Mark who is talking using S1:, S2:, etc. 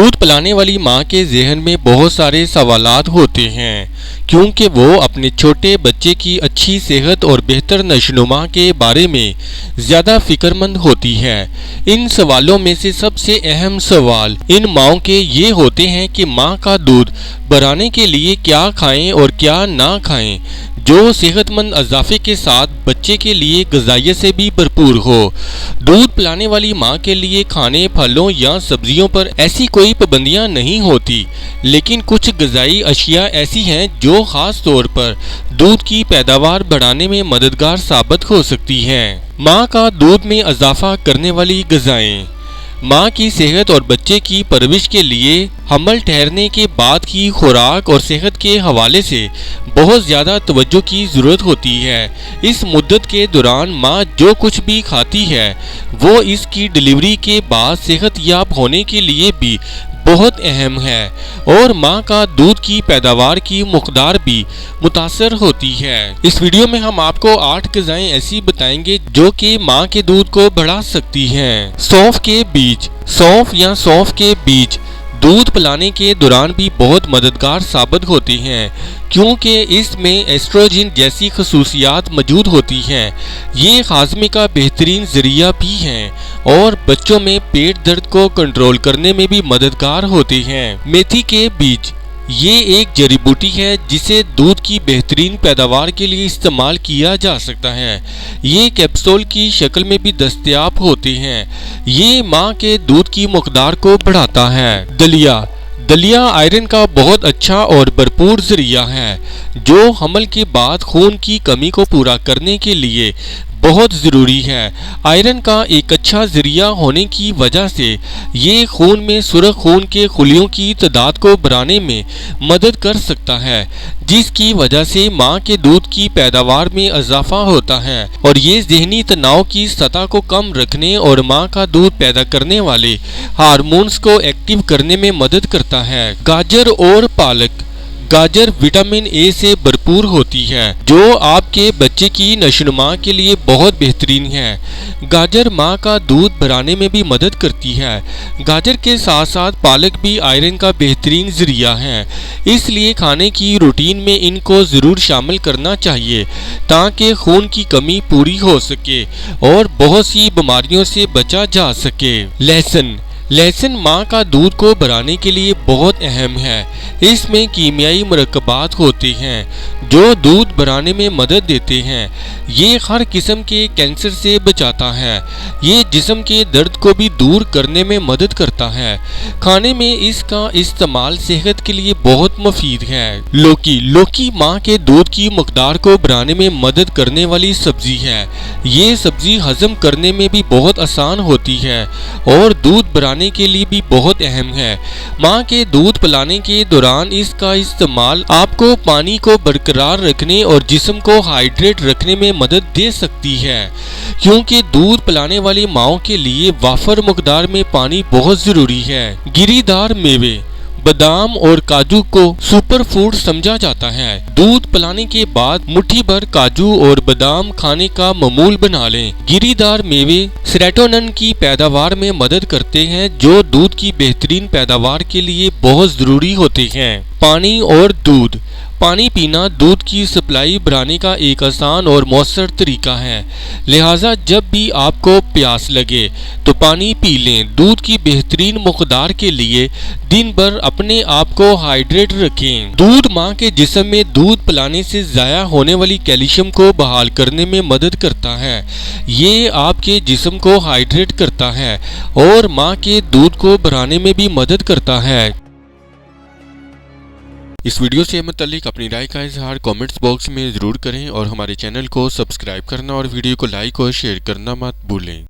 S1: دودھ پلانے والی ماں کے ذہن میں بہت سارے سوالات ہوتے ہیں کیونکہ وہ اپنے چھوٹے بچے کی اچھی صحت اور بہتر نشوونما کے بارے میں زیادہ فکر مند ہوتی ہے۔ ان سوالوں میں سے سب سے اہم سوال ان ماؤں کے یہ ہوتے ہیں کہ ماں کا دودھ بڑھانے کے لیے کیا کھائیں اور کیا نہ کھائیں جو صحت مند اضافے کے ساتھ بچے کے لیے غذائیت سے بھی بھرپور ہو۔ دودھ پلانے والی ماں کے لیے کھانے پھلوں یا سبزیوں پر ایسی کوئی پابندیاں نہیں ہوتی، لیکن کچھ غذائی اشیاء ایسی ہیں جو خاص طور پر دودھ کی پیداوار بڑھانے میں مددگار ثابت ہو سکتی ہیں۔ ماں کا دودھ میں اضافہ کرنے والی غذائیں ماں کی صحت اور بچے کی پرورش کے لیے حمل ٹھہرنے کے بعد کی خوراک اور صحت کے حوالے سے بہت زیادہ توجہ کی ضرورت ہوتی ہے۔ اس مدت کے دوران ماں جو کچھ بھی کھاتی ہے وہ اس کی ڈلیوری کے بعد صحت یاب ہونے کے لیے بھی بہت اہم ہے، اور ماں کا دودھ کی پیداوار کی مقدار بھی متاثر ہوتی ہے۔ اس ویڈیو میں ہم آپ کو 8 غذائیں ایسی بتائیں گے جو کہ ماں کے دودھ کو بڑھا سکتی ہیں۔ سونف کے بیج سونف یا سونف کے بیج دودھ پلانے کے دوران بھی بہت مددگار ثابت ہوتے ہیں کیونکہ اس میں ایسٹروجن جیسی خصوصیات موجود ہوتی ہیں۔ یہ ہاضمے کا بہترین ذریعہ بھی ہیں اور بچوں میں پیٹ درد کو کنٹرول کرنے میں بھی مددگار ہوتے ہیں۔ میتھی کے بیج یہ ایک جڑی بوٹی ہے جسے دودھ کی بہترین پیداوار کے لیے استعمال کیا جا سکتا ہے۔ یہ کیپسول کی شکل میں بھی دستیاب ہوتے ہیں۔ یہ ماں کے دودھ کی مقدار کو بڑھاتا ہے۔ دلیا آئرن کا بہت اچھا اور بھرپور ذریعہ ہے جو حمل کے بعد خون کی کمی کو پورا کرنے کے لیے بہت ضروری ہے۔ آئرن کا ایک اچھا ذریعہ ہونے کی وجہ سے یہ خون میں سرخ خون کے خلیوں کی تعداد کو بڑھانے میں مدد کر سکتا ہے، جس کی وجہ سے ماں کے دودھ کی پیداوار میں اضافہ ہوتا ہے، اور یہ ذہنی تناؤ کی سطح کو کم رکھنے اور ماں کا دودھ پیدا کرنے والے ہارمونز کو ایکٹیو کرنے میں مدد کرتا ہے۔ گاجر اور پالک گاجر وٹامن اے سے بھرپور ہوتی ہے جو آپ کے بچے کی نشوونما کے لیے بہت بہترین ہے۔ گاجر ماں کا دودھ بڑھانے میں بھی مدد کرتی ہے۔ گاجر کے ساتھ ساتھ پالک بھی آئرن کا بہترین ذریعہ ہے، اس لیے کھانے کی روٹین میں ان کو ضرور شامل کرنا چاہیے تاکہ خون کی کمی پوری ہو سکے اور بہت سی بیماریوں سے بچا جا سکے۔ لہسن ماں کا دودھ کو بڑھانے کے لیے بہت اہم ہے۔ اس میں کیمیائی مرکبات ہوتے ہیں جو دودھ بڑھانے میں مدد دیتے ہیں۔ یہ ہر قسم کے کینسر سے بچاتا ہے۔ یہ جسم کے درد کو بھی دور کرنے میں مدد کرتا ہے۔ کھانے میں اس کا استعمال صحت کے لیے بہت مفید ہے۔ لوکی ماں کے دودھ کی مقدار کو بڑھانے میں مدد کرنے والی سبزی ہے۔ یہ سبزی ہضم کرنے میں بھی بہت آسان ہوتی ہے اور دودھ بڑھانے کے لیے بھی بہت اہم ہے۔ ماں کے دودھ پلانے کے دوران اس کا استعمال آپ کو پانی کو برقرار رکھنے اور جسم کو ہائیڈریٹ رکھنے میں مدد دے سکتی ہے، کیونکہ دودھ پلانے والی ماؤں کے لیے وافر مقدار میں پانی بہت ضروری ہے۔ گری دار میوے بادام اور کاجو کو سپر فوڈ سمجھا جاتا ہے۔ دودھ پلانے کے بعد مٹھی بھر کاجو اور بادام کھانے کا معمول بنا لیں۔ گری دار میوے سیروٹونن کی پیداوار میں مدد کرتے ہیں جو دودھ کی بہترین پیداوار کے لیے بہت ضروری ہوتے ہیں۔ پانی اور دودھ پانی پینا دودھ کی سپلائی بڑھانے کا ایک آسان اور مؤثر طریقہ ہے، لہٰذا جب بھی آپ کو پیاس لگے تو پانی پی لیں۔ دودھ کی بہترین مقدار کے لیے دن بھر اپنے آپ کو ہائیڈریٹ رکھیں۔ دودھ ماں کے جسم میں دودھ پلانے سے ضائع ہونے والی کیلشیم کو بحال کرنے میں مدد کرتا ہے۔ یہ آپ کے جسم کو ہائیڈریٹ کرتا ہے اور ماں کے دودھ کو بڑھانے میں بھی مدد کرتا ہے۔ اس ویڈیو سے متعلق اپنی رائے کا اظہار کامنٹس باکس میں ضرور کریں اور ہمارے چینل کو سبسکرائب کرنا اور ویڈیو کو لائک اور شیئر کرنا مت بھولیں۔